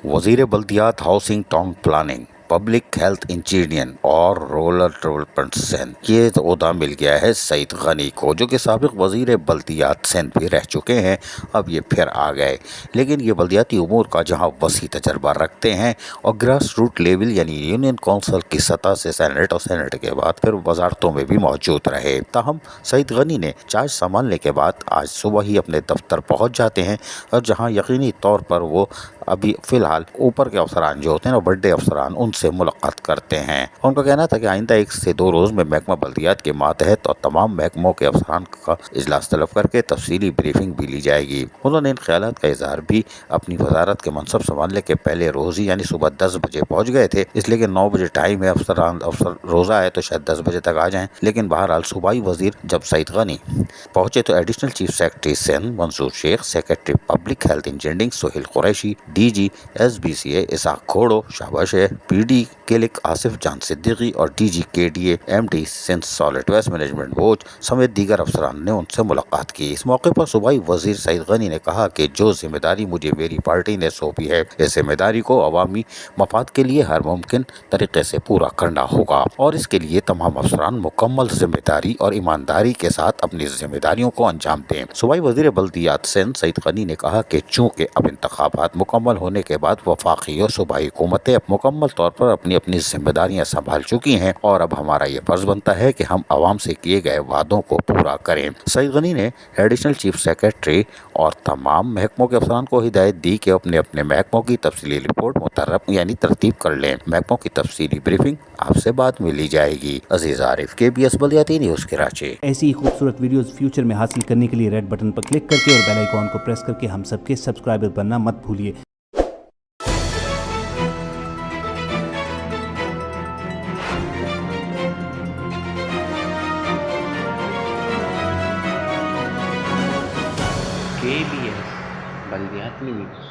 وزیر بلدیات، housing, town planning, public health engineer اور رورل ڈیولپمنٹ سندھ یہ عہدہ مل گیا ہے سعید غنی کو، جو کہ سابق وزیر بلدیات سندھ بھی رہ چکے ہیں۔ اب یہ پھر آ گئے، لیکن یہ بلدیاتی امور کا جہاں وسیع تجربہ رکھتے ہیں اور گراس روٹ لیول یعنی یونین کونسل کی سطح سے سینٹ اور سینٹ کے بعد پھر وزارتوں میں بھی موجود رہے۔ تاہم سعید غنی نے چارج سنبھالنے کے بعد آج صبح ہی اپنے دفتر پہنچ جاتے ہیں، اور جہاں یقینی طور پر وہ ابھی فی الحال اوپر کے افسران جو ہوتے ہیں اور بڑے افسران ان سے ملاقات کرتے ہیں۔ ان کا کہنا تھا کہ آئندہ 1 سے 2 روز میں محکمہ بلدیات کے ماتحت اور تمام محکموں کے افسران کا اجلاس طلب کر کے تفصیلی بریفنگ بھی لی جائے گی۔ انہوں نے ان خیالات کا اظہار بھی اپنی وزارت کے منصب سنبھالنے کے پہلے روز ہی یعنی صبح 10 بجے پہنچ گئے تھے، اس لیے کہ 9 بجے ٹائم ہے، افسر روزہ ہے تو شاید 10 بجے تک آ جائیں، لیکن بہرحال صوبائی وزیر جب سعید غنی پہنچے تو additional chief secretary Sindh Mansoor Sheikh, secretary public health engineering Sohail Qureshi, D G S B C A Ishaq Khoro شاباش ہے، پی ڈی کلک آصف جان صدیقی اور D G K D A M D Sindh solid waste management board سمیت دیگر افسران نے ان سے ملاقات کی۔ اس موقع پر صوبائی وزیر سعید غنی نے کہا کہ جو ذمہ داری مجھے میری پارٹی نے سونپی ہے، اس ذمہ داری کو عوامی مفاد کے لیے ہر ممکن طریقے سے پورا کرنا ہوگا، اور اس کے لیے تمام افسران مکمل ذمہ داری اور ایمانداری کے ساتھ اپنی ذمہ داریوں کو انجام دیں۔ صوبائی وزیر بلدیات سندھ سعید غنی نے کہا کہ چونکہ اب انتخابات مکمل ہونے کے بعد وفاقی اور صوبائی حکومتیں مکمل طور پر اپنی اپنی ذمہ داریاں سنبھال چکی ہیں، اور اب ہمارا یہ فرض بنتا ہے کہ ہم عوام سے کیے گئے وعدوں کو پورا کریں۔ سعید غنی نے ایڈیشنل چیف سیکرٹری اور تمام محکموں کے افسران کو ہدایت دی کہ اپنے اپنے محکموں کی تفصیلی رپورٹ ترتیب کر لیں۔ محکموں کی تفصیلی بریفنگ آپ سے بعد میں لی جائے گی۔ عزیز عارف، KBS بلدیاتی نیوز کراچی۔ ایسی ہی خوبصورت ویڈیوز فیوچر میں حاصل کرنے کے لیے ریڈ بٹن پر کلک کر کے اور بیل آئیکن کو پریس کر کے ہم سب کے سبسکرائبر بننا مت بھولیے۔ KBS بلدیاتی نیوز۔